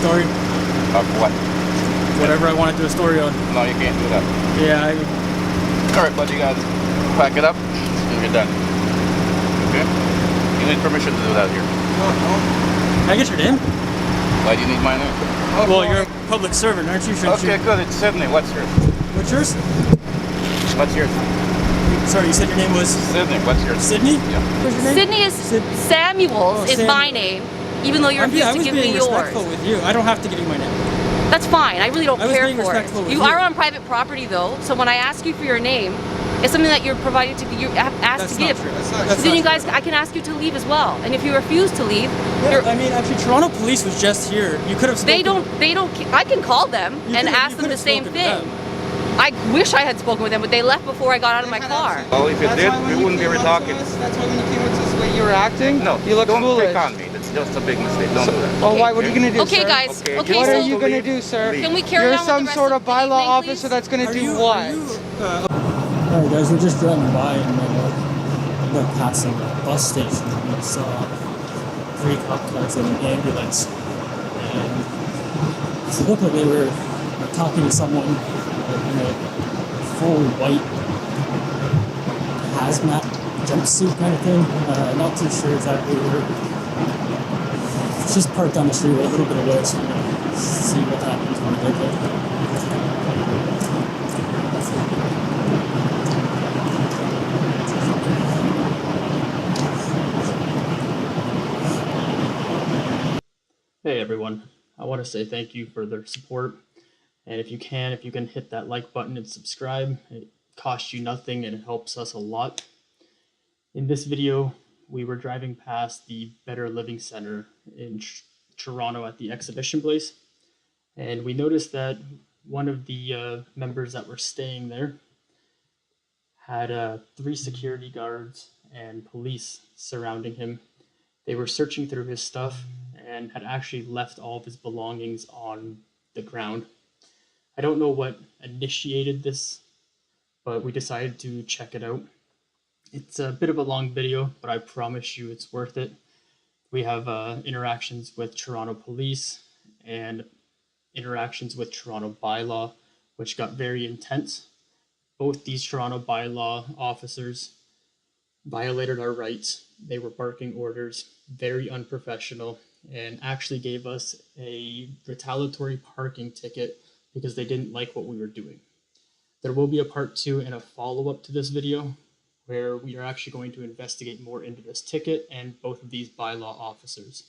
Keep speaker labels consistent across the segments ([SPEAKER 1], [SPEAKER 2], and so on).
[SPEAKER 1] story.
[SPEAKER 2] Of what?
[SPEAKER 1] Whatever I want to do a story on.
[SPEAKER 2] No, you can't do that.
[SPEAKER 1] Yeah.
[SPEAKER 2] Alright, but you guys pack it up and you're done. Okay? You need permission to do that here.
[SPEAKER 1] Can I get your name?
[SPEAKER 2] Why do you need my name?
[SPEAKER 1] Well, you're a public servant, aren't you?
[SPEAKER 2] Okay, good. It's Sydney. What's yours?
[SPEAKER 1] What's yours?
[SPEAKER 2] What's yours?
[SPEAKER 1] Sorry, you said your name was?
[SPEAKER 2] Sydney. What's yours?
[SPEAKER 1] Sydney?
[SPEAKER 2] Yeah.
[SPEAKER 1] What's your name?
[SPEAKER 3] Sydney is Samuels is my name, even though you refuse to give me yours.
[SPEAKER 1] I was being respectful with you. I don't have to give you my name.
[SPEAKER 3] That's fine. I really don't care for it.
[SPEAKER 1] You
[SPEAKER 3] are on private property though, so when I ask you for your name, it's something that you're provided to, you're asked to give. Then you guys, I can ask you to leave as well. And if you refuse to leave,
[SPEAKER 1] I mean, actually, Toronto Police was just here. You could have.
[SPEAKER 3] They don't. I can call them and ask them the same thing. I wish I had spoken with them, but they left before I got out of my car.
[SPEAKER 2] Well, if you did, we wouldn't be talking.
[SPEAKER 4] That's why when you came with this way you were acting?
[SPEAKER 2] No,
[SPEAKER 4] you look
[SPEAKER 2] don't
[SPEAKER 4] foolish.
[SPEAKER 2] pick on me. That's just a big mistake. Don't do that.
[SPEAKER 4] Well, why? What are you going to do,
[SPEAKER 3] Okay,
[SPEAKER 4] sir?
[SPEAKER 3] guys. Okay,
[SPEAKER 4] what
[SPEAKER 3] so
[SPEAKER 4] are you going to do, sir?
[SPEAKER 3] Can we carry
[SPEAKER 4] You're
[SPEAKER 3] on
[SPEAKER 4] some
[SPEAKER 3] with the rest
[SPEAKER 4] sort of
[SPEAKER 3] the
[SPEAKER 4] bylaw
[SPEAKER 3] evening,
[SPEAKER 4] officer that's going to do what?
[SPEAKER 1] Alright guys, we're just driving by and we're passing a bus station and we saw 3 cop cars and an ambulance. And it looked like they were talking to someone in a full white hazmat jumpsuit kind of thing. Not too sure exactly where. It's just parked down the street a little bit away, so I'm gonna see what happens when we get there. Hey everyone, I want to say thank you for their support, and if you can hit that like button and subscribe. It costs you nothing and it helps us a lot. In this video, we were driving past the Better Living Center in Toronto at the exhibition place, and we noticed that one of the members that were staying there had 3 security guards and police surrounding him. They were searching through his stuff and had actually left all of his belongings on the ground. I don't know what initiated this, but we decided to check it out. It's a bit of a long video, but I promise you it's worth it. We have interactions with Toronto Police and interactions with TorontoByLaw, which got very intense. Both these TorontoByLaw officers violated our rights. They were barking orders, very unprofessional, and actually gave us a retaliatory parking ticket because they didn't like what we were doing. There will be a part 2 and a follow-up to this video where we are actually going to investigate more into this ticket and both of these bylaw officers.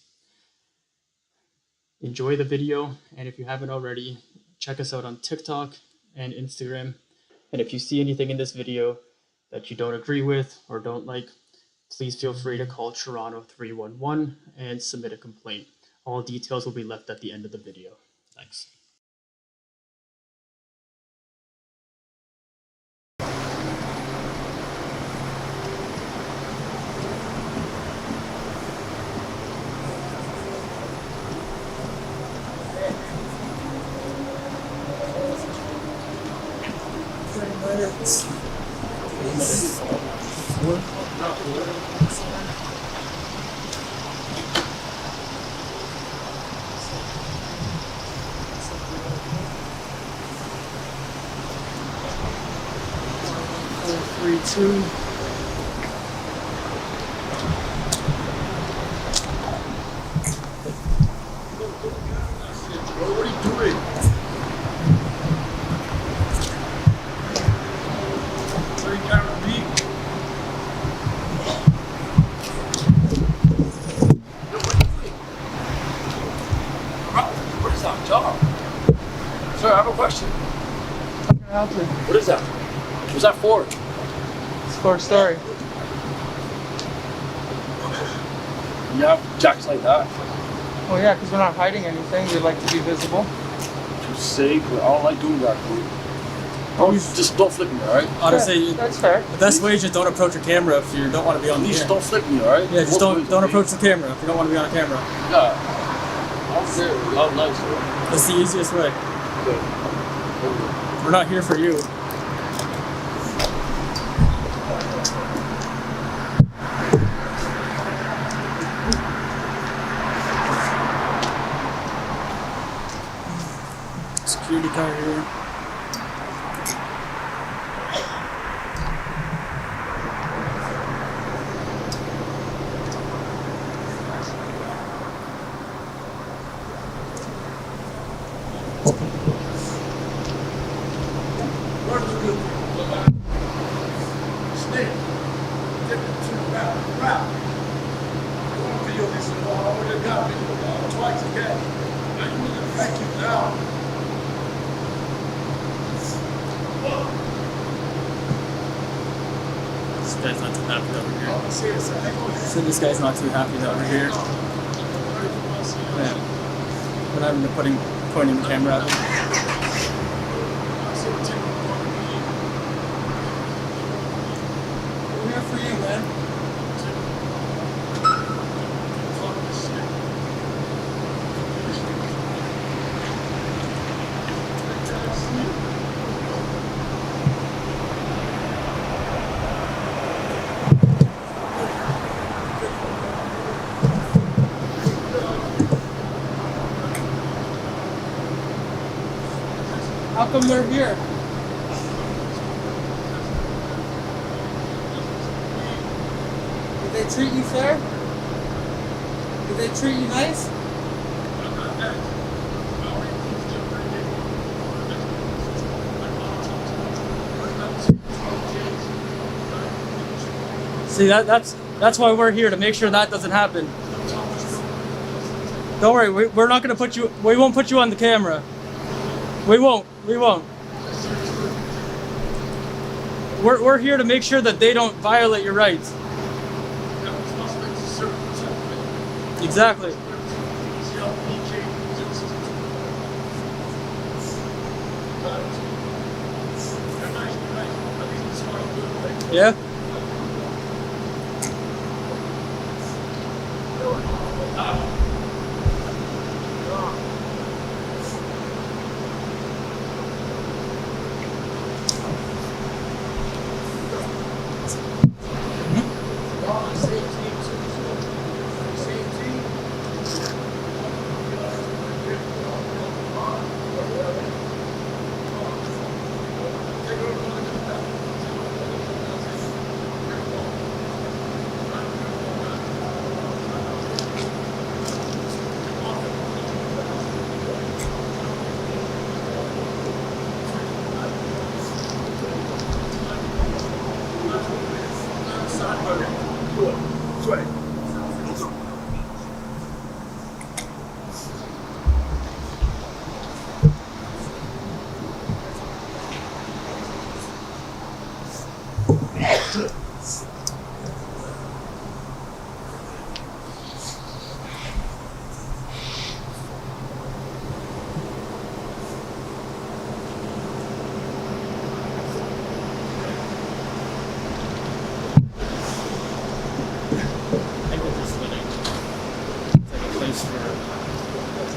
[SPEAKER 1] Enjoy the video, and if you haven't already, check us out on TikTok and Instagram. And if you see anything in this video that you don't agree with or don't like, please feel free to call Toronto 311 and submit a complaint. All details will be left at the end of the video. Thanks. Three, two.
[SPEAKER 5] What are you doing? What are you trying to be? What is that, John? Sir, I have a question.
[SPEAKER 4] How can I help you?
[SPEAKER 5] What is that? What's that for?
[SPEAKER 4] It's for a story.
[SPEAKER 5] You have jacks like that.
[SPEAKER 4] Well, yeah, because we're not hiding anything. We'd like to be visible.
[SPEAKER 5] For sake, I don't like doing that, dude. Just don't flip me, alright?
[SPEAKER 1] Honestly,
[SPEAKER 4] That's fair.
[SPEAKER 1] the best way is just don't approach a camera if you don't want to be on the
[SPEAKER 5] Please
[SPEAKER 1] camera.
[SPEAKER 5] don't flip me, alright?
[SPEAKER 1] Yeah, just don't approach the camera if you don't want to be on a camera.
[SPEAKER 5] Yeah. I'm fair. I'm nice, bro.
[SPEAKER 1] That's the easiest way.
[SPEAKER 5] Good.
[SPEAKER 1] We're not here for you.
[SPEAKER 4] car here.
[SPEAKER 1] This guy's not too happy that we're here. So this guy's not too happy that we're here. Yeah. We're not even pointing the camera at him.
[SPEAKER 4] We're here for you, man. How come they're here? Did they treat you fair? Did they treat you nice?
[SPEAKER 1] See, that's why we're here, to make sure that doesn't happen. Don't worry, we're not gonna put you. We won't put you on the camera. We won't. We're here to make sure that they don't violate your rights. Exactly. Yeah.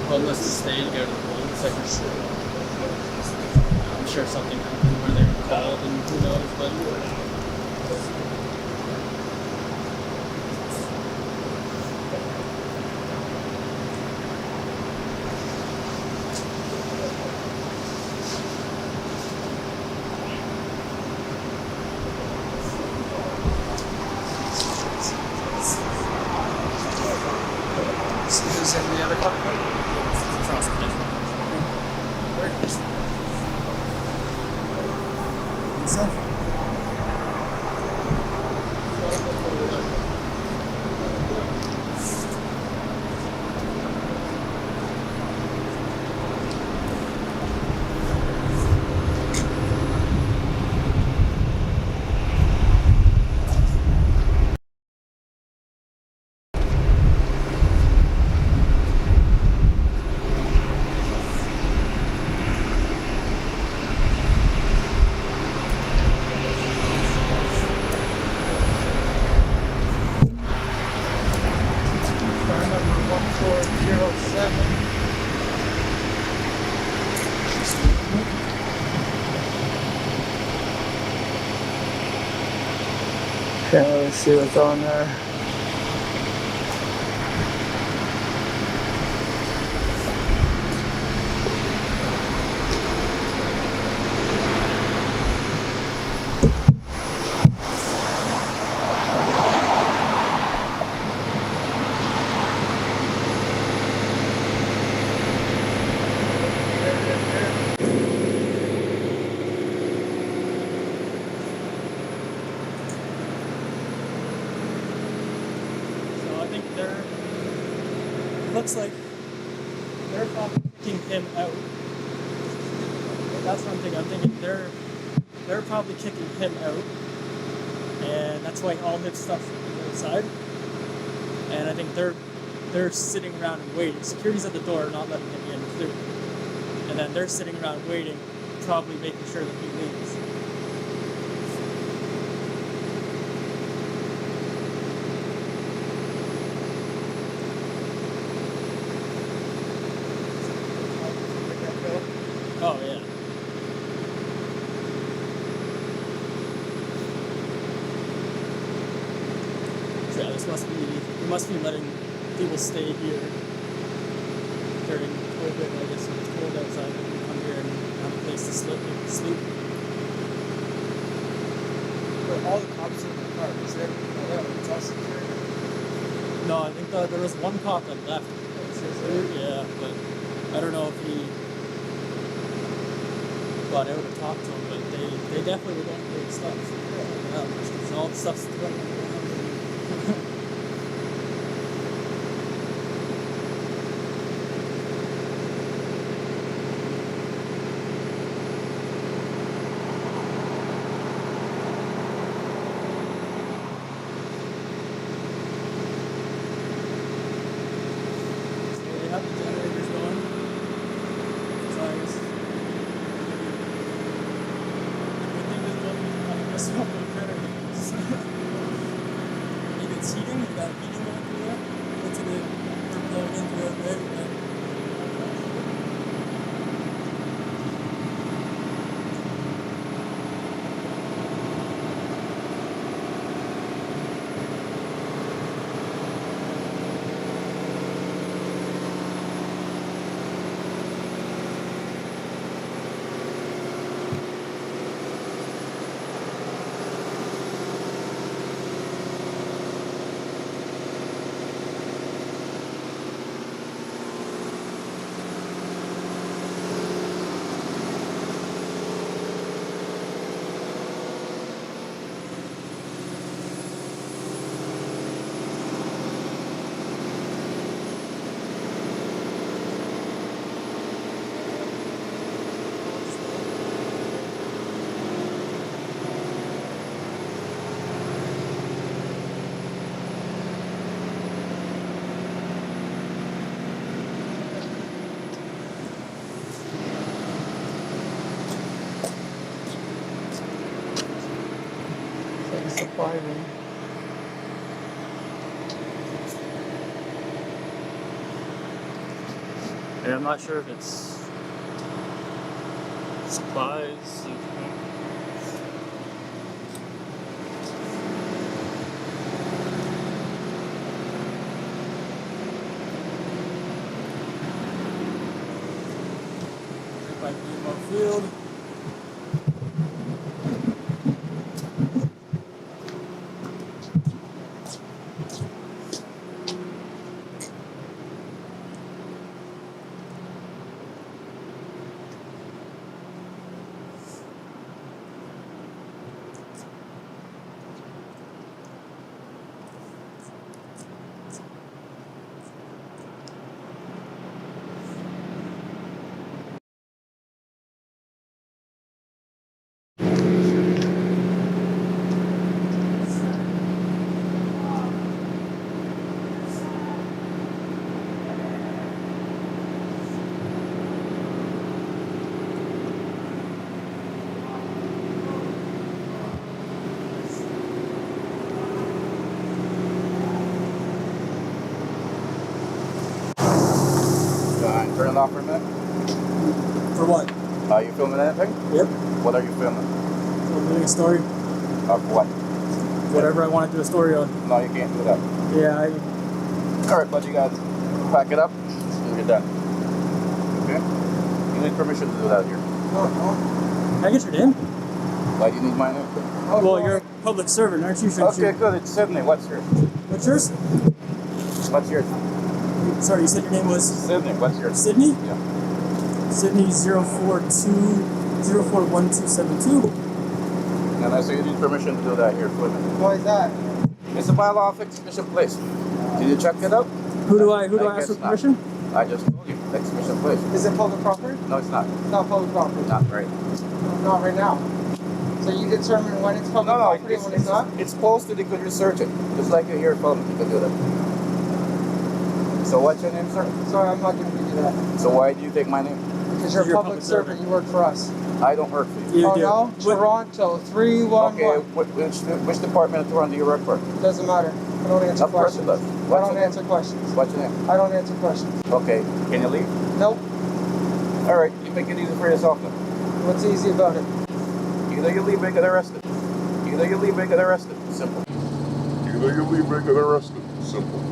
[SPEAKER 1] Homeless to stay to go to the police. I'm sure something happened where they were called and who knows, but
[SPEAKER 4] The other car? Can't really see what's on there. looks like they're probably kicking him out. That's what I'm thinking. I'm thinking they're probably kicking him out, and that's why all his stuff's outside. And I think they're sitting around and waiting. Security's at the door, not letting him in clearly. And then they're sitting around waiting, probably making sure that he leaves. Oh yeah. So yeah, we must be letting people stay here during COVID. I guess when it's cold outside, they can come here and have a place to sleep. But all the cops are in the car. Is there? Oh yeah, it's all security. No, I think there was one cop that left. Yeah, but I don't know if he got out to talk to him, but they definitely were going to take stuff. Yeah, because all the stuff's thrown around. So they have the generators going. So I guess maybe it's heating, you got heating going through there. Into the we're blowing into it, right? Supply room. And I'm not sure if it's supplies. Right by Bylaw Field.
[SPEAKER 2] Turn it off for a minute.
[SPEAKER 4] For what?
[SPEAKER 2] Are you filming anything?
[SPEAKER 4] Yep.
[SPEAKER 2] What are you filming?
[SPEAKER 4] I'm doing a story.
[SPEAKER 2] Of what?
[SPEAKER 4] Whatever I want to do a story on.
[SPEAKER 2] No, you can't do that.
[SPEAKER 4] Yeah,
[SPEAKER 2] Alright, but you guys pack it up and you're done. Okay? You need permission to do that here.
[SPEAKER 4] Can I get your name?
[SPEAKER 2] Why do you need my name?
[SPEAKER 4] Well, you're a public servant, aren't you?
[SPEAKER 2] Okay, good. It's Sydney. What's yours?
[SPEAKER 4] What's yours?
[SPEAKER 2] What's yours?
[SPEAKER 4] Sorry, you said your name was
[SPEAKER 2] Sydney. What's yours?
[SPEAKER 4] Sydney?
[SPEAKER 2] Yeah.
[SPEAKER 4] Sydney 0412
[SPEAKER 2] And I say you need permission to do that here.
[SPEAKER 4] Why is that?
[SPEAKER 2] It's a bylaw fixation place. Did you check it out?
[SPEAKER 4] Who do I ask for
[SPEAKER 2] guess not.
[SPEAKER 4] permission?
[SPEAKER 2] I just told you. Exhibition place.
[SPEAKER 6] Is it public property?
[SPEAKER 2] No, it's not.
[SPEAKER 6] It's not public property.
[SPEAKER 2] Not right.
[SPEAKER 6] Not right now. So you determine when it's public property and when it's not?
[SPEAKER 2] It's posted. You could research it. Just like you're here at phone, you could do that. So what's your name, sir?
[SPEAKER 6] Sorry, I'm not going to give you that.
[SPEAKER 2] So why do you take my name?
[SPEAKER 6] Because you're a public servant. You work for us.
[SPEAKER 2] I don't work for you.
[SPEAKER 4] You
[SPEAKER 6] Oh
[SPEAKER 4] do.
[SPEAKER 6] no? Toronto 311.
[SPEAKER 2] Okay, which department of Toronto do you work for?
[SPEAKER 6] Doesn't matter. I don't answer
[SPEAKER 2] Of course it
[SPEAKER 6] questions.
[SPEAKER 2] does.
[SPEAKER 6] I don't answer questions.
[SPEAKER 2] What's your name?
[SPEAKER 6] I don't answer questions.
[SPEAKER 2] Okay, can you leave?
[SPEAKER 6] Nope.
[SPEAKER 2] All right, you make it easy for yourself then.
[SPEAKER 6] What's easy about it?
[SPEAKER 2] Either you leave or get arrested. Either you leave or get arrested. Simple.
[SPEAKER 7] Either you leave or get arrested. Simple.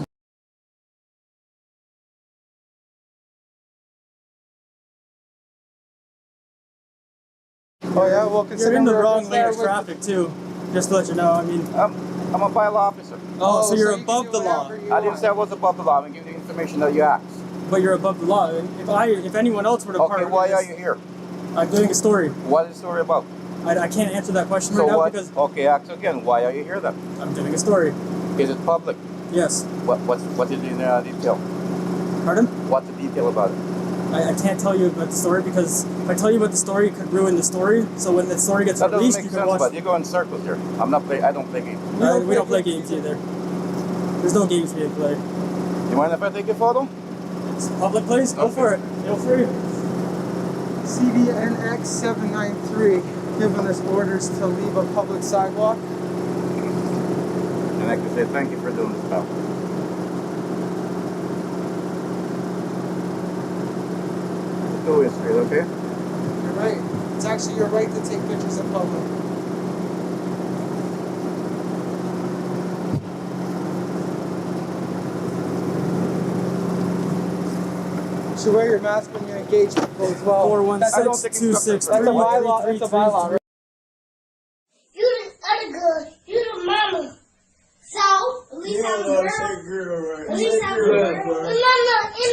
[SPEAKER 6] Oh yeah, well
[SPEAKER 4] You're
[SPEAKER 6] considering
[SPEAKER 4] in the
[SPEAKER 6] we're
[SPEAKER 4] wrong
[SPEAKER 6] just
[SPEAKER 4] lane
[SPEAKER 6] there
[SPEAKER 4] of
[SPEAKER 6] with-
[SPEAKER 4] traffic too. Just to let you know. I mean,
[SPEAKER 2] I'm a bylaw officer.
[SPEAKER 4] so you're
[SPEAKER 6] you can
[SPEAKER 4] above
[SPEAKER 6] do
[SPEAKER 4] the law.
[SPEAKER 6] whatever you
[SPEAKER 2] I didn't
[SPEAKER 6] want.
[SPEAKER 2] say I was above the law. I'm giving you the information that you asked.
[SPEAKER 4] But you're above the law. If anyone else were to
[SPEAKER 2] Okay, why are you here?
[SPEAKER 4] I'm doing a story.
[SPEAKER 2] What is the story about?
[SPEAKER 4] I can't answer that question
[SPEAKER 2] So
[SPEAKER 4] right now
[SPEAKER 2] what?
[SPEAKER 4] because
[SPEAKER 2] Okay, ask again. Why are you here then?
[SPEAKER 4] I'm doing a story.
[SPEAKER 2] Is it public?
[SPEAKER 4] Yes.
[SPEAKER 2] What is in detail?
[SPEAKER 4] Pardon?
[SPEAKER 2] What's the detail about it?
[SPEAKER 4] I can't tell you about the story because if I tell you about the story, it could ruin the story. So when the story gets
[SPEAKER 2] That doesn't
[SPEAKER 4] released,
[SPEAKER 2] make
[SPEAKER 4] you can
[SPEAKER 2] sense,
[SPEAKER 4] watch.
[SPEAKER 2] but you go in circles here. I don't play games.
[SPEAKER 4] We don't play games either. There's no games being played.
[SPEAKER 2] You mind if I take a photo?
[SPEAKER 4] It's a public place. Go for it. Feel free.
[SPEAKER 6] CBNX 793 giving us orders to leave a public sidewalk.
[SPEAKER 2] And I can say thank you for doing this, pal. Go in straight, okay?
[SPEAKER 6] You're right. It's actually your right to take pictures in public. You should wear your mask when you engage people as well.
[SPEAKER 4] 416-263.
[SPEAKER 6] That's a bylaw. That's a bylaw, right?
[SPEAKER 8] You the other girl. You the mama. So, at least I'm a girl. At least I'm a girl. And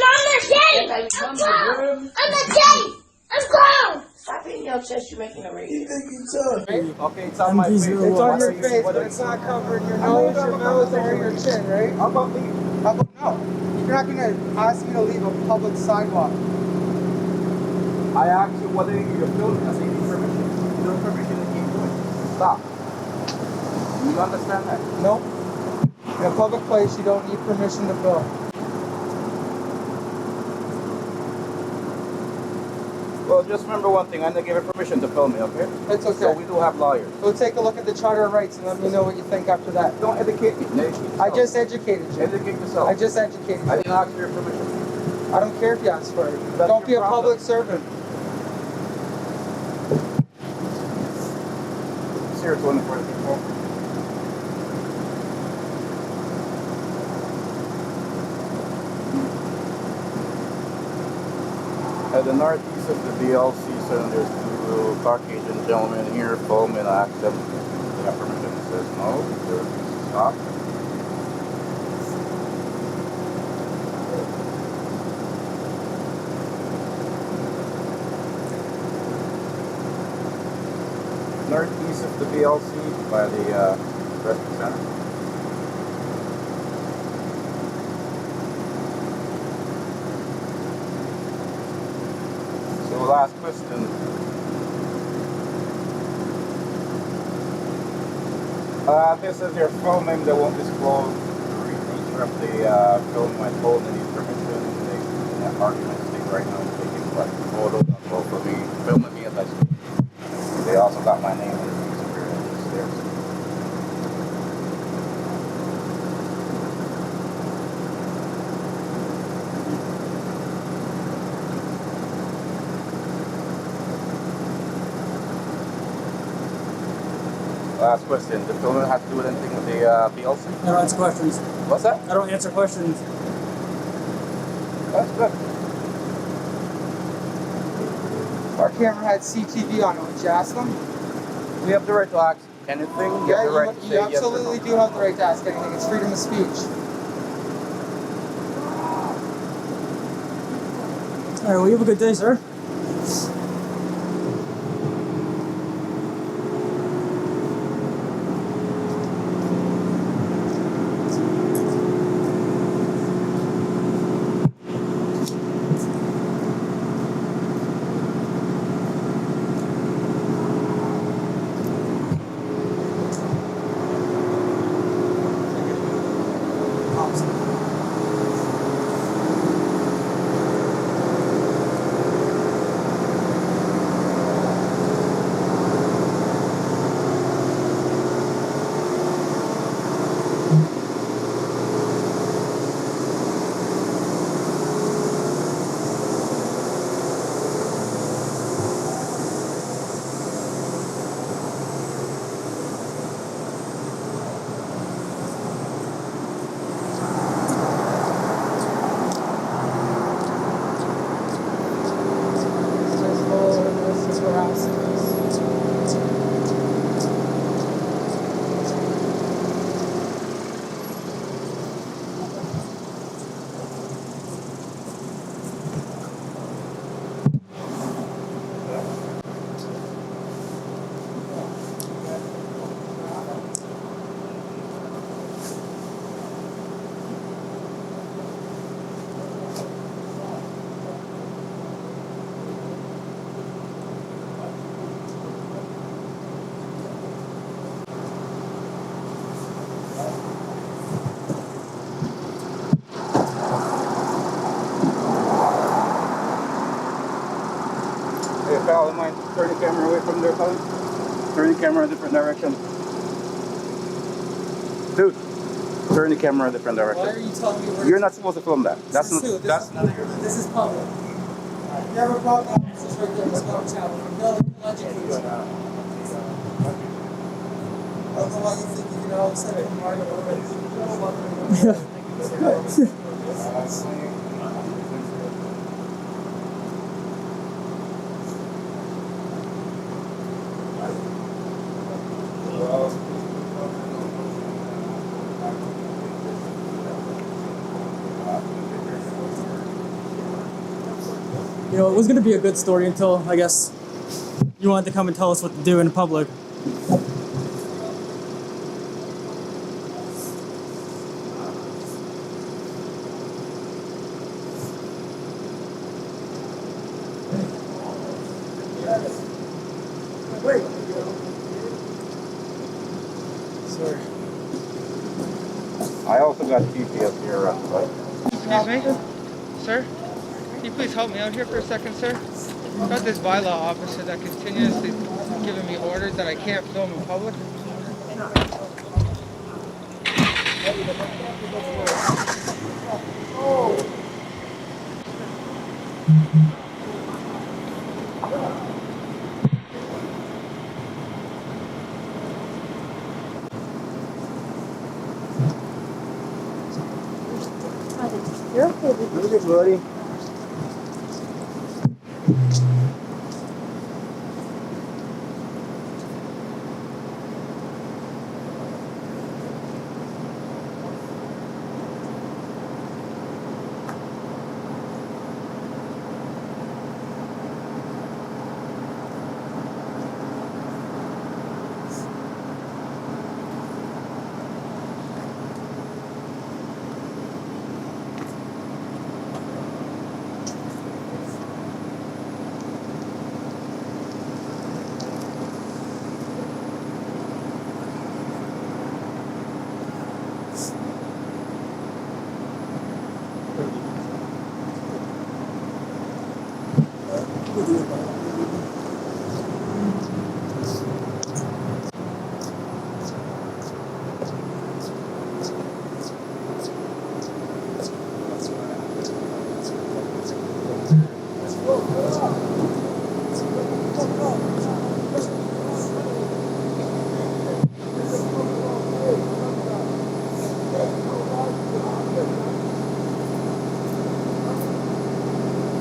[SPEAKER 8] I'm a daddy. I'm grown. I'm a daddy. I'm grown.
[SPEAKER 9] Stop hitting your chest, you're making a raise.
[SPEAKER 2] Okay, it's on my face.
[SPEAKER 4] MV01.
[SPEAKER 6] It's on your
[SPEAKER 2] What are you-
[SPEAKER 6] face,
[SPEAKER 2] what
[SPEAKER 6] but
[SPEAKER 2] are
[SPEAKER 6] it's
[SPEAKER 2] you-
[SPEAKER 6] not covering your nose, your mouth, or your chin, right?
[SPEAKER 2] How about me?
[SPEAKER 6] How about no? You're not gonna ask me to leave a public sidewalk.
[SPEAKER 2] I asked you whether you're filming. I say you need permission. No permission to keep doing it. Stop. Do you understand that?
[SPEAKER 6] Nope. In a public place, you don't need permission to film.
[SPEAKER 2] Well, just remember one thing. I didn't give you permission to film me, okay?
[SPEAKER 6] It's okay.
[SPEAKER 2] So we do have lawyers.
[SPEAKER 6] Go take a look at the Charter of Rights and let me know what you think after that.
[SPEAKER 2] Don't educate me. Educate yourself.
[SPEAKER 6] I just educated you.
[SPEAKER 2] Educate yourself.
[SPEAKER 6] I just educated
[SPEAKER 2] I
[SPEAKER 6] you.
[SPEAKER 2] didn't ask for your permission.
[SPEAKER 6] I don't care if you ask for it.
[SPEAKER 2] That's
[SPEAKER 6] Don't be
[SPEAKER 2] your
[SPEAKER 6] a
[SPEAKER 2] problem.
[SPEAKER 6] public servant.
[SPEAKER 2] Serious one for the people. At the northeast of the BLC Center, there's two Caucasian gentlemen here filming. I asked them if they have permission. It says no. They refuse to stop. Northeast of the BLC by the rescue center. So last question. This is your filming. They won't disclose the nature of the film. I told them they need permission. They in that argument state right now taking like photos of me, filming me as I speak. They also got my name and the music there. Last question. The film has to do with anything with the BLC?
[SPEAKER 4] I don't answer questions.
[SPEAKER 2] What's that?
[SPEAKER 4] I don't answer questions.
[SPEAKER 2] That's good.
[SPEAKER 6] Our camera had CTV on it. Would you ask them?
[SPEAKER 2] We have the right to ask anything. You have the right to
[SPEAKER 6] you
[SPEAKER 2] say yes or
[SPEAKER 6] absolutely
[SPEAKER 2] no.
[SPEAKER 6] do have the right to ask anything. It's freedom of speech.
[SPEAKER 4] All right. Well, you have a good day, sir.
[SPEAKER 2] turn the camera away from there, fellas. Turn the camera a different direction. Dude, turn the camera a different direction.
[SPEAKER 4] Why are you telling me where
[SPEAKER 2] You're not supposed to film that. That's not your...
[SPEAKER 4] This is public. If you have a problem, it's right there. Let's go channel. No, educate. I don't know why you think you can all of a sudden You know, it was going to be a good story until, I guess, you wanted to come and tell us what to do in public. Sorry.
[SPEAKER 2] I also got GPS here around, right?
[SPEAKER 6] Excuse me? Sir? Can you please help me out here for a second, sir? I've got this bylaw officer that continuously giving me orders that I can't film in public.
[SPEAKER 3] You're okay with
[SPEAKER 2] Look at buddy.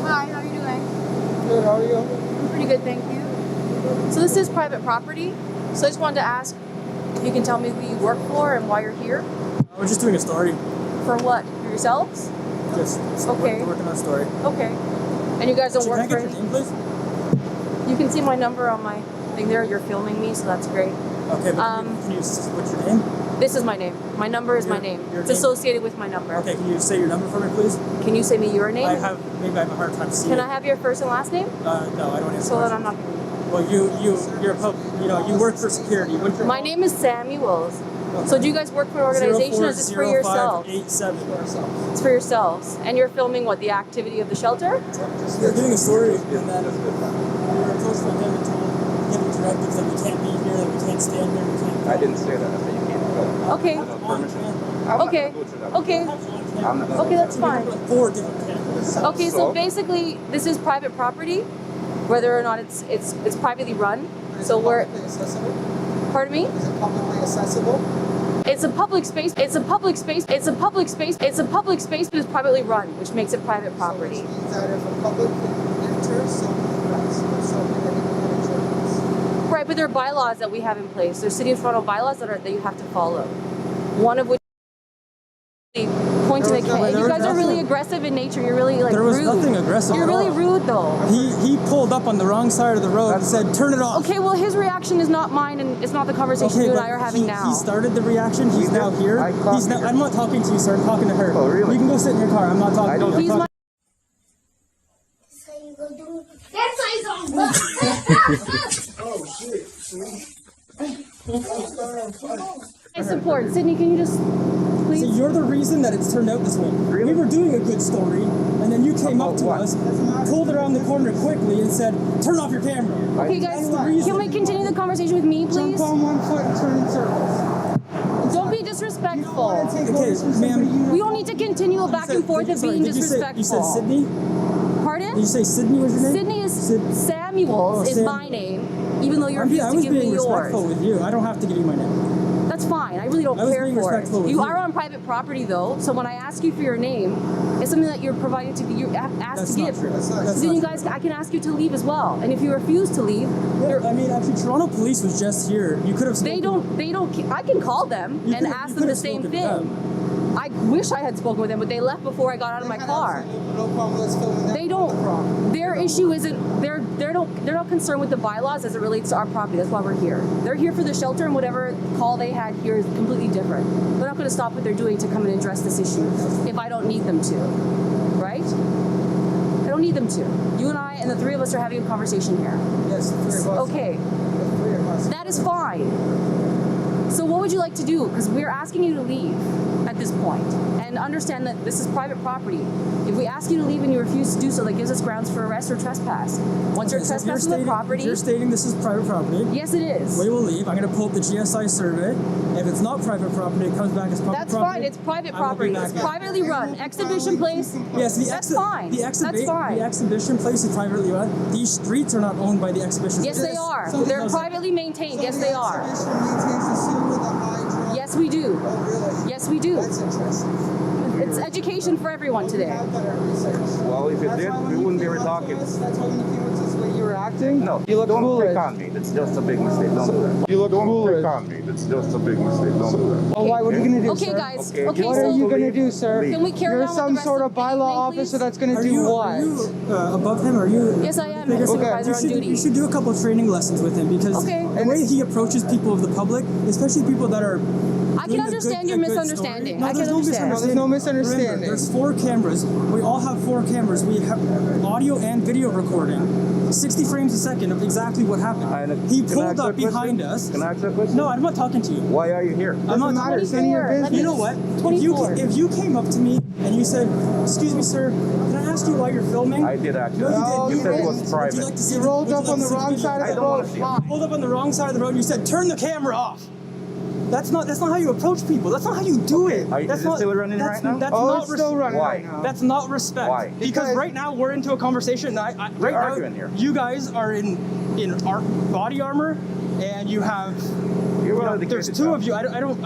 [SPEAKER 3] Hi, how are you doing?
[SPEAKER 6] Good, how are you?
[SPEAKER 3] I'm pretty good, thank you. So this is private property. So I just wanted to ask if you can tell me who you work for and why you're here.
[SPEAKER 4] We're just doing a story.
[SPEAKER 3] For what? For yourselves?
[SPEAKER 4] Just
[SPEAKER 3] Okay.
[SPEAKER 4] We're working on a story.
[SPEAKER 3] Okay. And you guys don't work
[SPEAKER 4] Can I
[SPEAKER 3] for
[SPEAKER 4] get your
[SPEAKER 3] any?
[SPEAKER 4] name, please?
[SPEAKER 3] You can see my number on my thing there. You're filming me, so that's great.
[SPEAKER 4] Okay, but what's your name?
[SPEAKER 3] This is my name. My number is my name.
[SPEAKER 4] your
[SPEAKER 3] It's
[SPEAKER 4] name?
[SPEAKER 3] associated with my number.
[SPEAKER 4] Okay, can you say your number for me, please?
[SPEAKER 3] Can you say me your name?
[SPEAKER 4] Maybe I have a hard time seeing
[SPEAKER 3] Can
[SPEAKER 4] it.
[SPEAKER 3] I have your first and last name?
[SPEAKER 4] No, I don't answer.
[SPEAKER 3] So then I'm not.
[SPEAKER 4] Well, you're a you work for security. What's your
[SPEAKER 3] My name is Samuels. So do you guys work for an organization or is this for yourself?
[SPEAKER 4] 040587.
[SPEAKER 3] It's for yourselves. And you're filming what, the activity of the shelter?
[SPEAKER 4] We're doing a story, and then we were approached by them and told, giving directives that we can't be here, that we can't stand here, we can't.
[SPEAKER 2] I didn't say that. I said you can't film.
[SPEAKER 3] Okay.
[SPEAKER 2] Without permission.
[SPEAKER 3] Okay. Okay. Okay, that's fine.
[SPEAKER 4] 4 different cameras.
[SPEAKER 3] Okay, so basically this is private property, whether or not it's privately run. So we're. Pardon me?
[SPEAKER 6] Is it publicly accessible?
[SPEAKER 3] It's a public space. It's a public space. It's a public space. It's a public space, but it's privately run, which makes it private property.
[SPEAKER 6] So which means that if a public can enter, so can enter.
[SPEAKER 3] Right, but there are bylaws that we have in place. There's City of Toronto bylaws that you have to follow. One of which pointing the camera. You guys are really aggressive in nature. You're really like
[SPEAKER 4] There was
[SPEAKER 3] rude.
[SPEAKER 4] nothing aggressive.
[SPEAKER 3] You're
[SPEAKER 4] at
[SPEAKER 3] really
[SPEAKER 4] all.
[SPEAKER 3] rude though.
[SPEAKER 4] He pulled up on the wrong side of the road and said, "Turn it off."
[SPEAKER 3] Okay, well his reaction is not mine, and it's not the conversation you and I are having now.
[SPEAKER 4] He started the reaction. He's now here. He's now. I'm not talking to you, sir. I'm talking to her.
[SPEAKER 2] Oh, really?
[SPEAKER 4] You can go sit in your car. I'm not talking to you.
[SPEAKER 3] He's my.
[SPEAKER 8] That's why he's on the
[SPEAKER 6] Oh shit! See?
[SPEAKER 3] I support. Sydney, can you just please?
[SPEAKER 4] So you're the reason that it's turned out this way.
[SPEAKER 2] Really?
[SPEAKER 4] We were doing a good story, and then you came up to us, pulled around the corner quickly, and said, "Turn off your camera."
[SPEAKER 3] Okay, guys, can we continue the conversation with me, please?
[SPEAKER 6] Jump on one foot and turn in circles.
[SPEAKER 3] Don't be disrespectful.
[SPEAKER 4] Okay, ma'am.
[SPEAKER 3] We don't need to continue a back and forth of being disrespectful.
[SPEAKER 4] You said Sydney?
[SPEAKER 3] Pardon?
[SPEAKER 4] Did you say Sydney was your name?
[SPEAKER 3] Sydney is Samuels is my name, even though you refuse to give me yours.
[SPEAKER 4] I was being respectful with you. I don't have to give you my name.
[SPEAKER 3] That's fine. I really don't
[SPEAKER 4] I was
[SPEAKER 3] care
[SPEAKER 4] being
[SPEAKER 3] for it.
[SPEAKER 4] respectful with
[SPEAKER 3] You
[SPEAKER 4] you.
[SPEAKER 3] are on private property, though, so when I ask you for your name, it's something that you're provided to you asked
[SPEAKER 4] That's
[SPEAKER 3] to
[SPEAKER 4] not
[SPEAKER 3] give.
[SPEAKER 4] true. That's
[SPEAKER 3] Then
[SPEAKER 4] not
[SPEAKER 3] you
[SPEAKER 4] true.
[SPEAKER 3] guys, I can ask you to leave as well. And if you refuse to leave,
[SPEAKER 4] Yeah, I mean, actually, Toronto Police was just here. You could have.
[SPEAKER 3] they don't. I can call them
[SPEAKER 4] You
[SPEAKER 3] and
[SPEAKER 4] could've-
[SPEAKER 3] ask
[SPEAKER 4] you
[SPEAKER 3] them the
[SPEAKER 4] could've
[SPEAKER 3] same
[SPEAKER 4] spoken to
[SPEAKER 3] thing.
[SPEAKER 4] them.
[SPEAKER 3] I wish I had spoken with them, but they left before I got out of my car.
[SPEAKER 6] No problem. Let's film it.
[SPEAKER 3] They don't. Their issue isn't. They're not concerned with the bylaws as it relates to our property. That's why we're here. They're here for the shelter, and whatever call they had here is completely different. They're not going to stop what they're doing to come and address this issue if I don't need them to, right? I don't need them to. You and I and the three of us are having a conversation here.
[SPEAKER 6] Yes, the three of us.
[SPEAKER 3] Okay,
[SPEAKER 6] The three of us.
[SPEAKER 3] that is fine. So what would you like to do? Because we're asking you to leave at this point, and understand that this is private property. If we ask you to leave and you refuse to do so, that gives us grounds for arrest or trespass. Once you're
[SPEAKER 4] Okay, so if
[SPEAKER 3] trespassing the property,
[SPEAKER 4] You're stating this is private property.
[SPEAKER 3] yes, it is.
[SPEAKER 4] We will leave. I'm going to pull up the GSI survey. If it's not private property, it comes back as private
[SPEAKER 3] That's
[SPEAKER 4] property.
[SPEAKER 3] fine. It's private
[SPEAKER 4] I will be
[SPEAKER 3] property.
[SPEAKER 4] back
[SPEAKER 3] It's
[SPEAKER 4] in.
[SPEAKER 3] privately run. Exhibition place.
[SPEAKER 4] Yes,
[SPEAKER 3] That's fine. That's fine.
[SPEAKER 4] The exhibition place is privately run. These streets are not owned by the exhibition.
[SPEAKER 3] Yes, they are.
[SPEAKER 6] So
[SPEAKER 3] They're
[SPEAKER 6] because-
[SPEAKER 3] privately maintained. Yes, they are.
[SPEAKER 6] Exhibition maintains the sewer with a high drug.
[SPEAKER 3] Yes, we do.
[SPEAKER 6] Oh, really?
[SPEAKER 3] Yes, we do.
[SPEAKER 6] That's interesting.
[SPEAKER 3] It's education for everyone today.
[SPEAKER 6] Have done our research.
[SPEAKER 2] Well, if it
[SPEAKER 6] That's
[SPEAKER 2] did,
[SPEAKER 6] why when
[SPEAKER 2] we
[SPEAKER 6] you
[SPEAKER 2] wouldn't be
[SPEAKER 6] came up to
[SPEAKER 2] talking.
[SPEAKER 6] us, That's why when you came up to us, the way you were acting.
[SPEAKER 2] No,
[SPEAKER 6] you look
[SPEAKER 2] don't
[SPEAKER 6] foolish.
[SPEAKER 2] pick on me. It's just a big mistake. Don't do that.
[SPEAKER 6] You look
[SPEAKER 7] Don't
[SPEAKER 6] foolish.
[SPEAKER 7] pick on me. It's just a big mistake. Don't do that.
[SPEAKER 6] Well, why? What are you gonna do,
[SPEAKER 3] Okay,
[SPEAKER 6] sir?
[SPEAKER 3] guys.
[SPEAKER 2] Okay.
[SPEAKER 3] Okay,
[SPEAKER 6] What
[SPEAKER 3] so
[SPEAKER 6] are you gonna do, sir?
[SPEAKER 2] Leave.
[SPEAKER 3] can we carry
[SPEAKER 6] You're
[SPEAKER 3] on with
[SPEAKER 6] some
[SPEAKER 3] the rest
[SPEAKER 6] sort
[SPEAKER 3] of
[SPEAKER 6] of
[SPEAKER 3] the
[SPEAKER 6] bylaw
[SPEAKER 3] evening,
[SPEAKER 6] officer
[SPEAKER 3] please?
[SPEAKER 6] that's gonna
[SPEAKER 4] Are
[SPEAKER 6] do
[SPEAKER 4] you,
[SPEAKER 6] what?
[SPEAKER 4] Are you above him? Are you?
[SPEAKER 3] Yes, I am. I'm a supervisor
[SPEAKER 4] you
[SPEAKER 3] on
[SPEAKER 4] should,
[SPEAKER 3] duty.
[SPEAKER 4] You should do a couple of training lessons with him because
[SPEAKER 3] Okay.
[SPEAKER 4] the way he approaches people of the public, especially people that are.
[SPEAKER 3] I can understand your misunderstanding.
[SPEAKER 4] No,
[SPEAKER 3] I
[SPEAKER 4] there's
[SPEAKER 3] can
[SPEAKER 4] no
[SPEAKER 3] understand.
[SPEAKER 6] No, there's no
[SPEAKER 4] Remember,
[SPEAKER 6] misunderstanding.
[SPEAKER 4] there's 4 cameras. We all have 4 cameras. We have audio and video recording. 60 frames a second of exactly what happened. He
[SPEAKER 2] Can I
[SPEAKER 4] pulled
[SPEAKER 2] ask
[SPEAKER 4] up
[SPEAKER 2] you a question?
[SPEAKER 4] behind us.
[SPEAKER 2] Can I ask you a question?
[SPEAKER 4] No, I'm not talking to you.
[SPEAKER 2] Why are you here?
[SPEAKER 4] I'm not
[SPEAKER 6] matter.
[SPEAKER 4] talking
[SPEAKER 6] It's none of your
[SPEAKER 3] 24.
[SPEAKER 6] business.
[SPEAKER 4] You know what?
[SPEAKER 3] 24.
[SPEAKER 4] If you came up to me and you said, "Excuse me, sir, can I ask you why you're filming?"
[SPEAKER 2] I did actually.
[SPEAKER 4] No, you
[SPEAKER 6] No,
[SPEAKER 4] did.
[SPEAKER 2] You said it was
[SPEAKER 4] Would you
[SPEAKER 2] private.
[SPEAKER 4] like to see
[SPEAKER 6] You
[SPEAKER 4] the-
[SPEAKER 6] rolled
[SPEAKER 4] would you
[SPEAKER 6] up
[SPEAKER 4] like
[SPEAKER 6] on
[SPEAKER 4] to
[SPEAKER 6] the
[SPEAKER 4] see
[SPEAKER 6] wrong
[SPEAKER 4] video?
[SPEAKER 6] side of
[SPEAKER 2] I
[SPEAKER 6] the
[SPEAKER 2] don't wanna
[SPEAKER 6] road.
[SPEAKER 2] see it.
[SPEAKER 6] Why?
[SPEAKER 4] Pulled up on the wrong side of the road and you said, "Turn the camera off." That's not how you approach people. That's not how you do it.
[SPEAKER 2] Are you-
[SPEAKER 4] That's
[SPEAKER 2] is it
[SPEAKER 4] not,
[SPEAKER 2] still running
[SPEAKER 4] that's,
[SPEAKER 2] right now?
[SPEAKER 4] That's
[SPEAKER 6] Oh,
[SPEAKER 4] not
[SPEAKER 6] it's still running
[SPEAKER 2] Why?
[SPEAKER 6] right now.
[SPEAKER 4] That's not respect.
[SPEAKER 2] Why?
[SPEAKER 4] Because
[SPEAKER 6] Because-
[SPEAKER 4] right now we're into a conversation. Right now,
[SPEAKER 2] arguing here.
[SPEAKER 4] you guys are in body armor, and you have.
[SPEAKER 2] You're one of the
[SPEAKER 4] There's
[SPEAKER 2] kids
[SPEAKER 4] 2
[SPEAKER 2] now.
[SPEAKER 4] of you. I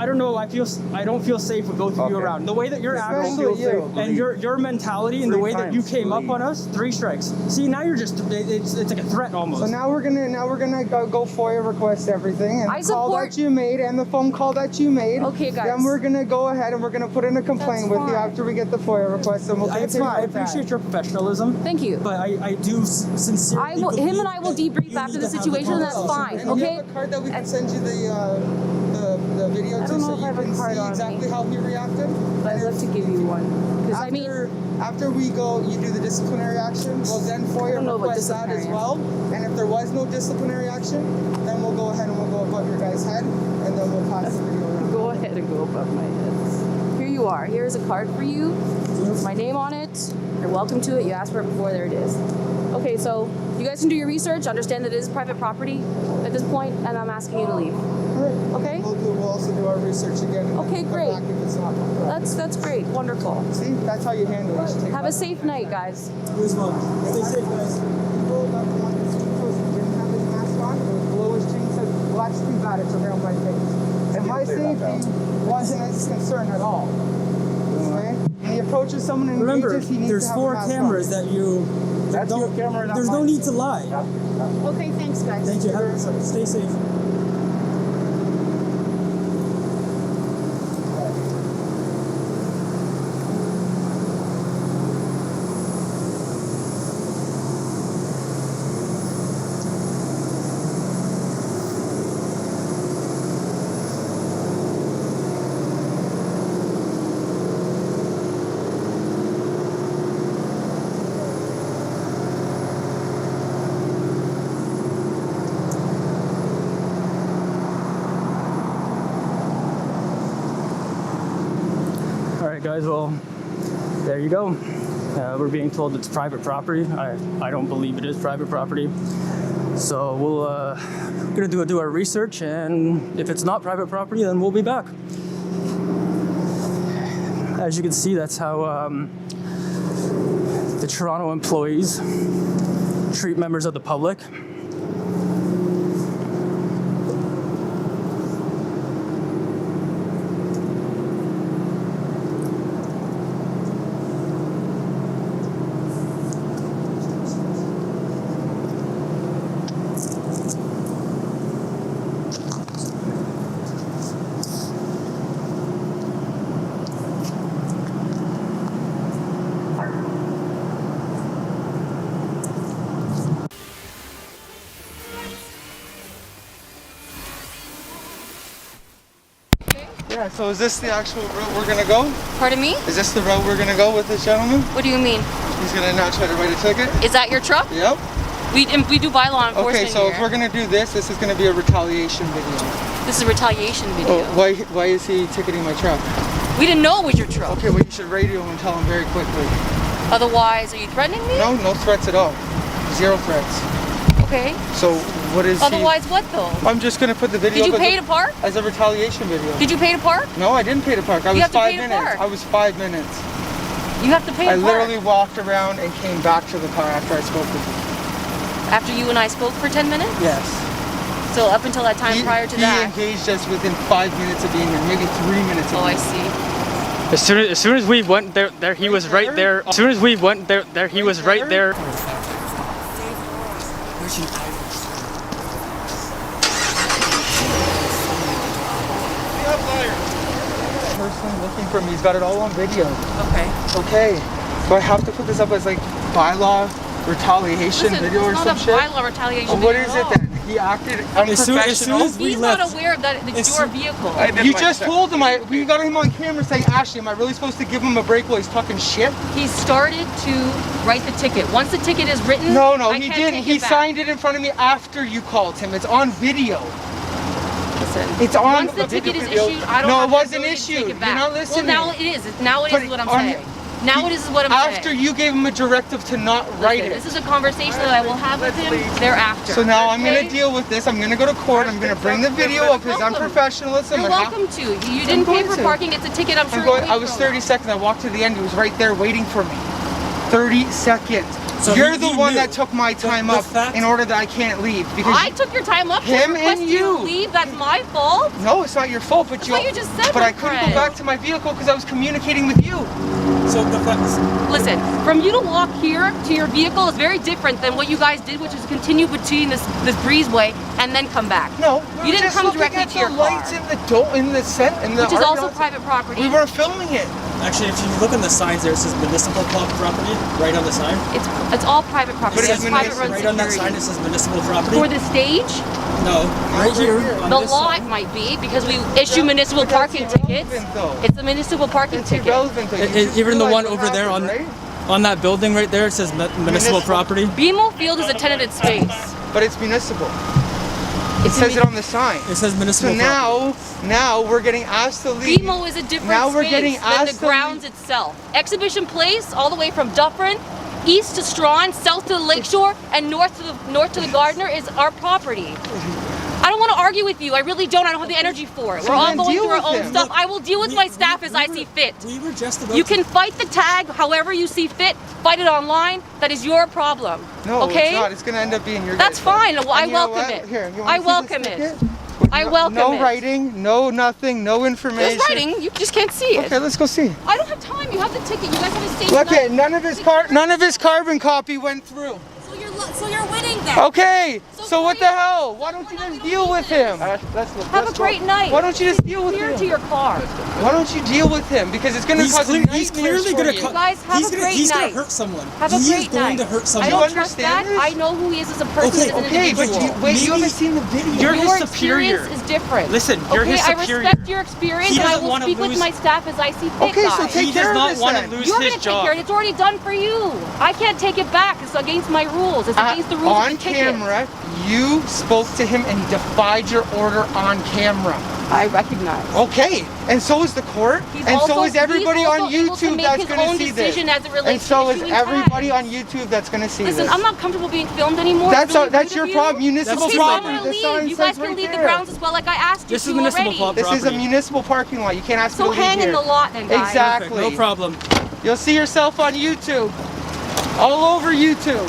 [SPEAKER 4] don't know. I don't feel safe with both of you
[SPEAKER 2] Okay.
[SPEAKER 4] around. The way that you're acting,
[SPEAKER 6] Especially you.
[SPEAKER 4] and your mentality and the
[SPEAKER 2] 3
[SPEAKER 4] way that you
[SPEAKER 2] times,
[SPEAKER 4] came up
[SPEAKER 2] please.
[SPEAKER 4] on us, 3 strikes. See, now you're just it's like a threat almost.
[SPEAKER 6] So now we're gonna go FOIA request everything and
[SPEAKER 3] I
[SPEAKER 6] the call
[SPEAKER 3] support-
[SPEAKER 6] that you made and the phone call that you made.
[SPEAKER 3] Okay, guys.
[SPEAKER 6] Then we're gonna go ahead and we're gonna put in a complaint
[SPEAKER 3] That's
[SPEAKER 6] with you
[SPEAKER 3] fine.
[SPEAKER 6] after we get the FOIA request, and we'll
[SPEAKER 4] I
[SPEAKER 6] continue with that.
[SPEAKER 4] appreciate your professionalism.
[SPEAKER 3] Thank you.
[SPEAKER 4] But I do sincerely.
[SPEAKER 3] Him and I will
[SPEAKER 4] believe
[SPEAKER 3] debrief
[SPEAKER 4] that
[SPEAKER 3] after
[SPEAKER 4] you
[SPEAKER 3] the
[SPEAKER 4] need to have
[SPEAKER 3] situation, and that's
[SPEAKER 4] conversation.
[SPEAKER 3] fine.
[SPEAKER 6] And you
[SPEAKER 3] Okay.
[SPEAKER 6] have a card that we can send you the video
[SPEAKER 3] I
[SPEAKER 6] to,
[SPEAKER 3] don't know
[SPEAKER 6] so
[SPEAKER 3] if
[SPEAKER 6] you
[SPEAKER 3] I have a
[SPEAKER 6] can
[SPEAKER 3] card
[SPEAKER 6] see
[SPEAKER 3] on
[SPEAKER 6] exactly
[SPEAKER 3] me.
[SPEAKER 6] how he reacted.
[SPEAKER 3] But I'd love to give you one. Because I mean,
[SPEAKER 6] After we go, you do the disciplinary action. We'll then
[SPEAKER 3] I
[SPEAKER 6] FOIA
[SPEAKER 3] don't know about
[SPEAKER 6] request that as
[SPEAKER 3] disciplinary
[SPEAKER 6] well. And if there was no disciplinary action, then we'll go ahead and we'll go above your guys' head, and then we'll pass the video around.
[SPEAKER 3] go ahead and go above my head. Here you are. Here's a card for you. My name on it. You're welcome to it. You asked for it before. There it is. Okay, so you guys can do your research. Understand that it is private property at this point, and I'm asking you to leave. Okay?
[SPEAKER 6] We'll also do our research again. And
[SPEAKER 3] Okay,
[SPEAKER 6] then come
[SPEAKER 3] great.
[SPEAKER 6] back if it's not correct.
[SPEAKER 3] That's great. Wonderful.
[SPEAKER 6] See, that's how you handle it. You take
[SPEAKER 3] Have a safe night, guys.
[SPEAKER 4] You as well. Stay safe, guys.
[SPEAKER 6] He rolled up on his because he didn't have his mask on. It was below his chin. He said, "Well, that's too bad. It's around my face." And my safety wasn't as concerned at all. Okay? And he approaches someone and
[SPEAKER 4] Remember,
[SPEAKER 6] engages, he needs
[SPEAKER 4] there's
[SPEAKER 6] to have
[SPEAKER 4] 4
[SPEAKER 6] a mask
[SPEAKER 4] cameras
[SPEAKER 6] on.
[SPEAKER 4] that you.
[SPEAKER 2] That's your camera, not
[SPEAKER 4] There's no
[SPEAKER 2] mine.
[SPEAKER 4] need to lie.
[SPEAKER 3] Okay, thanks, guys.
[SPEAKER 4] Thank you. Stay safe.
[SPEAKER 1] guys, well, there you go. We're being told it's private property. I don't believe it is private property. So we're gonna do our research, and if it's not private property, then we'll be back. As you can see, that's how the Toronto employees treat members of the public.
[SPEAKER 6] Yeah, so is this the actual route we're gonna go?
[SPEAKER 10] Pardon me?
[SPEAKER 6] Is this the route we're gonna go with this gentleman?
[SPEAKER 10] What do you mean?
[SPEAKER 6] He's gonna now try to write a ticket?
[SPEAKER 10] Is that your truck?
[SPEAKER 6] Yep.
[SPEAKER 10] We do bylaw enforcement
[SPEAKER 6] Okay, so
[SPEAKER 10] here.
[SPEAKER 6] if we're gonna do this, this is gonna be a retaliation video.
[SPEAKER 10] This is a retaliation video.
[SPEAKER 6] Oh, why is he ticketing my truck?
[SPEAKER 10] We didn't know it was your truck.
[SPEAKER 6] Okay, well you should radio him and tell him very quickly.
[SPEAKER 10] Otherwise, are you threatening me?
[SPEAKER 6] No, no threats at all. Zero threats.
[SPEAKER 10] Okay.
[SPEAKER 6] So what is
[SPEAKER 10] Otherwise, what though?
[SPEAKER 6] I'm just gonna put the video
[SPEAKER 10] Did you
[SPEAKER 6] up
[SPEAKER 10] pay to park?
[SPEAKER 6] as a retaliation video.
[SPEAKER 10] Did you pay to park?
[SPEAKER 6] No, I didn't pay to park. I
[SPEAKER 10] You
[SPEAKER 6] was
[SPEAKER 10] have to
[SPEAKER 6] 5
[SPEAKER 10] pay to
[SPEAKER 6] minutes.
[SPEAKER 10] park.
[SPEAKER 6] I was 5 minutes.
[SPEAKER 10] You have to pay to
[SPEAKER 6] I
[SPEAKER 10] park.
[SPEAKER 6] literally walked around and came back to the car after I spoke with him.
[SPEAKER 10] After you and I spoke for 10 minutes?
[SPEAKER 6] Yes.
[SPEAKER 10] So up until that time prior to
[SPEAKER 6] he
[SPEAKER 10] that?
[SPEAKER 6] engaged us within 5 minutes of being here, maybe 3 minutes of
[SPEAKER 10] Oh, I
[SPEAKER 6] being here.
[SPEAKER 10] see.
[SPEAKER 1] As soon as we went there he was right there. As soon as we went there he was right there.
[SPEAKER 6] Person looking for me, he's got it all on video.
[SPEAKER 10] Okay.
[SPEAKER 6] Okay. So I have to put this up as like bylaw retaliation
[SPEAKER 10] Listen,
[SPEAKER 6] video or
[SPEAKER 10] it's
[SPEAKER 6] some
[SPEAKER 10] not a
[SPEAKER 6] shit?
[SPEAKER 10] bylaw retaliation
[SPEAKER 6] What
[SPEAKER 10] video
[SPEAKER 6] is
[SPEAKER 10] at
[SPEAKER 6] it
[SPEAKER 10] all.
[SPEAKER 6] then? He acted unprofessional.
[SPEAKER 4] as soon as we
[SPEAKER 10] He's
[SPEAKER 4] left.
[SPEAKER 10] not aware that it's your vehicle.
[SPEAKER 6] You just told him, we got him on camera saying, Ashley, am I really supposed to give him a break while he's talking shit?
[SPEAKER 10] He started to write the ticket. Once the ticket is written,
[SPEAKER 6] No,
[SPEAKER 10] I
[SPEAKER 6] he
[SPEAKER 10] can't
[SPEAKER 6] didn't.
[SPEAKER 10] take
[SPEAKER 6] He
[SPEAKER 10] it back.
[SPEAKER 6] signed it in front of me after you called him. It's on video.
[SPEAKER 10] Listen,
[SPEAKER 6] It's on
[SPEAKER 10] once the
[SPEAKER 6] a video
[SPEAKER 10] ticket is
[SPEAKER 6] video.
[SPEAKER 10] issued, I don't
[SPEAKER 6] No,
[SPEAKER 10] have
[SPEAKER 6] it
[SPEAKER 10] the
[SPEAKER 6] wasn't
[SPEAKER 10] ability to
[SPEAKER 6] issued.
[SPEAKER 10] take it back.
[SPEAKER 6] You're not listening.
[SPEAKER 10] Well, now it is. Now it
[SPEAKER 6] But
[SPEAKER 10] is what I'm
[SPEAKER 6] on-
[SPEAKER 10] saying. Now it is what I'm saying.
[SPEAKER 6] After you gave him a directive to not write
[SPEAKER 10] Listen,
[SPEAKER 6] it.
[SPEAKER 10] this is a conversation that I will have with him thereafter.
[SPEAKER 6] So now I'm
[SPEAKER 10] okay?
[SPEAKER 6] gonna deal with this. I'm gonna go to court. I'm gonna bring the video of his
[SPEAKER 10] Welcome.
[SPEAKER 6] unprofessionalism.
[SPEAKER 10] You're
[SPEAKER 6] and how-
[SPEAKER 10] welcome to. You didn't pay
[SPEAKER 6] going
[SPEAKER 10] for
[SPEAKER 6] to.
[SPEAKER 10] parking. It's a ticket. I'm sure.
[SPEAKER 6] I'm going,
[SPEAKER 10] you'll
[SPEAKER 6] I
[SPEAKER 10] pay
[SPEAKER 6] was
[SPEAKER 10] for
[SPEAKER 6] 30 seconds. I walked to the end. He was right there waiting for me. 30 seconds.
[SPEAKER 4] So
[SPEAKER 6] You're
[SPEAKER 4] he
[SPEAKER 6] the one
[SPEAKER 4] knew.
[SPEAKER 6] that took my time
[SPEAKER 4] The
[SPEAKER 6] up
[SPEAKER 4] fact-
[SPEAKER 6] in order that I can't leave because
[SPEAKER 10] I took your time up to
[SPEAKER 6] Him
[SPEAKER 10] request
[SPEAKER 6] and
[SPEAKER 10] you
[SPEAKER 6] you.
[SPEAKER 10] to leave. That's my fault.
[SPEAKER 6] no, it's not your fault. But
[SPEAKER 10] That's what you just said,
[SPEAKER 6] But
[SPEAKER 10] my
[SPEAKER 6] I couldn't
[SPEAKER 10] friend.
[SPEAKER 6] go back to my vehicle because I was communicating with you.
[SPEAKER 4] So the fact is,
[SPEAKER 10] Listen, from you to walk here to your vehicle is very different than what you guys did, which is continue between this breezeway and then come back.
[SPEAKER 6] No,
[SPEAKER 10] You didn't
[SPEAKER 6] just
[SPEAKER 10] come
[SPEAKER 6] looking
[SPEAKER 10] directly
[SPEAKER 6] at
[SPEAKER 10] to your
[SPEAKER 6] the lights
[SPEAKER 10] car.
[SPEAKER 6] in the
[SPEAKER 10] Which is also
[SPEAKER 6] art-
[SPEAKER 10] private property.
[SPEAKER 6] We weren't filming it.
[SPEAKER 4] actually, if you look on the signs there, it says municipal property right on the sign.
[SPEAKER 10] It's all private property.
[SPEAKER 6] But
[SPEAKER 10] It's
[SPEAKER 6] it's
[SPEAKER 10] private
[SPEAKER 6] municipal.
[SPEAKER 10] run
[SPEAKER 4] Right on that sign,
[SPEAKER 10] security.
[SPEAKER 4] it says municipal property.
[SPEAKER 10] For the stage,
[SPEAKER 4] No, right here. On
[SPEAKER 10] the
[SPEAKER 4] this
[SPEAKER 10] law
[SPEAKER 4] sign.
[SPEAKER 10] it might be because we issue municipal
[SPEAKER 6] But that's
[SPEAKER 10] parking tickets.
[SPEAKER 6] irrelevant, though.
[SPEAKER 10] It's a municipal parking
[SPEAKER 6] It's
[SPEAKER 10] ticket.
[SPEAKER 6] irrelevant. Though. You just
[SPEAKER 4] Even the
[SPEAKER 6] realized
[SPEAKER 4] one
[SPEAKER 6] what
[SPEAKER 4] over there
[SPEAKER 6] happened,
[SPEAKER 4] on
[SPEAKER 6] right?
[SPEAKER 4] on that building right there, it says municipal property.
[SPEAKER 10] BMO Field is a tenanted space.
[SPEAKER 6] But it's municipal. It
[SPEAKER 10] It's
[SPEAKER 6] says it on the sign.
[SPEAKER 4] It says
[SPEAKER 6] So
[SPEAKER 4] municipal property.
[SPEAKER 6] now we're getting asked to leave.
[SPEAKER 10] BMO is a different
[SPEAKER 6] Now we're
[SPEAKER 10] space
[SPEAKER 6] getting
[SPEAKER 10] than
[SPEAKER 6] asked
[SPEAKER 10] the
[SPEAKER 6] to
[SPEAKER 10] grounds itself. Exhibition Place, all the way from Dufferin, east to Strawn, south to the Lakeshore, and north to the Gardner is our property. I don't want to argue with you. I really don't. I don't have the energy for it.
[SPEAKER 6] So
[SPEAKER 10] We're all
[SPEAKER 6] then
[SPEAKER 10] going
[SPEAKER 6] deal
[SPEAKER 10] through our
[SPEAKER 6] with
[SPEAKER 10] own
[SPEAKER 6] him.
[SPEAKER 10] stuff.
[SPEAKER 4] Look,
[SPEAKER 10] I will deal with my staff as I see fit.
[SPEAKER 4] We were just about
[SPEAKER 10] You
[SPEAKER 4] to-
[SPEAKER 10] can fight the tag however you see fit. Fight it online. That is your problem.
[SPEAKER 6] No,
[SPEAKER 10] okay?
[SPEAKER 6] it's not. It's gonna end up being your.
[SPEAKER 10] That's
[SPEAKER 6] guys' fault.
[SPEAKER 10] fine. Well, I
[SPEAKER 6] And you know
[SPEAKER 10] welcome
[SPEAKER 6] what?
[SPEAKER 10] it.
[SPEAKER 6] Here, you wanna
[SPEAKER 10] I
[SPEAKER 6] see
[SPEAKER 10] welcome
[SPEAKER 6] this
[SPEAKER 10] it.
[SPEAKER 6] ticket?
[SPEAKER 10] I welcome
[SPEAKER 6] no
[SPEAKER 10] it.
[SPEAKER 6] writing, no nothing, no information.
[SPEAKER 10] There's writing. You just can't see it.
[SPEAKER 6] Okay, let's go see.
[SPEAKER 10] I don't have time. You have the ticket. You guys have a stage
[SPEAKER 6] Look
[SPEAKER 10] night.
[SPEAKER 6] at none of his carbon copy went through.
[SPEAKER 10] So you're winning then.
[SPEAKER 6] Okay, so what
[SPEAKER 10] great.
[SPEAKER 6] the hell? Why don't you just deal with him?
[SPEAKER 10] Have a great night.
[SPEAKER 6] Why don't you just deal with
[SPEAKER 10] Clear
[SPEAKER 6] him?
[SPEAKER 10] to your car.
[SPEAKER 6] Why don't you deal with him? Because it's gonna cause
[SPEAKER 4] he's clearly
[SPEAKER 6] going
[SPEAKER 4] gonna
[SPEAKER 6] to.
[SPEAKER 10] You guys have
[SPEAKER 4] he's
[SPEAKER 10] a
[SPEAKER 4] gonna,
[SPEAKER 10] great
[SPEAKER 4] he's
[SPEAKER 10] night.
[SPEAKER 4] gonna hurt someone.
[SPEAKER 10] Have a
[SPEAKER 4] he
[SPEAKER 10] great
[SPEAKER 4] is going
[SPEAKER 10] night.
[SPEAKER 4] to hurt
[SPEAKER 10] I
[SPEAKER 4] someone.
[SPEAKER 10] don't
[SPEAKER 6] You
[SPEAKER 10] trust
[SPEAKER 6] understand
[SPEAKER 10] that.
[SPEAKER 6] this?
[SPEAKER 10] I know who he is as a person.
[SPEAKER 4] Okay,
[SPEAKER 10] as an
[SPEAKER 6] Okay, but
[SPEAKER 10] individual.
[SPEAKER 6] wait, you
[SPEAKER 4] Maybe-
[SPEAKER 6] haven't seen the video.
[SPEAKER 1] You're
[SPEAKER 10] Your
[SPEAKER 1] his superior.
[SPEAKER 10] experience is different.
[SPEAKER 1] Listen, you're
[SPEAKER 10] okay,
[SPEAKER 1] his
[SPEAKER 10] I
[SPEAKER 1] superior.
[SPEAKER 10] respect your experience,
[SPEAKER 1] He
[SPEAKER 10] and I
[SPEAKER 1] doesn't
[SPEAKER 10] will
[SPEAKER 1] wanna
[SPEAKER 10] speak with
[SPEAKER 1] lose-
[SPEAKER 10] my staff as I see fit.
[SPEAKER 6] Okay, so
[SPEAKER 10] guys.
[SPEAKER 6] take
[SPEAKER 1] He
[SPEAKER 6] care
[SPEAKER 1] does
[SPEAKER 6] of
[SPEAKER 1] not
[SPEAKER 6] this
[SPEAKER 1] want
[SPEAKER 6] then.
[SPEAKER 1] to lose
[SPEAKER 10] You're
[SPEAKER 1] his
[SPEAKER 10] gonna take
[SPEAKER 1] job.
[SPEAKER 10] care of it. It's already done for you. I can't take it back. It's against my rules. rules. It's against the rules of
[SPEAKER 6] On
[SPEAKER 10] the ticket.
[SPEAKER 6] camera, you spoke to him and he defied your order on camera.
[SPEAKER 3] I recognize.
[SPEAKER 6] Okay, and so is the court, and so is everybody on YouTube that's going to see this. And so is everybody on YouTube that's going to see this.
[SPEAKER 10] Listen, I'm not comfortable being filmed anymore.
[SPEAKER 6] That's your problem. Municipal property.
[SPEAKER 10] You guys can leave the grounds as well, like I asked you
[SPEAKER 4] This
[SPEAKER 10] to
[SPEAKER 4] is municipal
[SPEAKER 10] already.
[SPEAKER 6] This is a municipal parking lot. You can't ask me
[SPEAKER 10] So
[SPEAKER 6] to leave
[SPEAKER 10] hang in
[SPEAKER 6] here.
[SPEAKER 10] the lot then, guys.
[SPEAKER 6] Exactly.
[SPEAKER 4] Perfect, no problem.
[SPEAKER 6] You'll see yourself on YouTube. All over YouTube.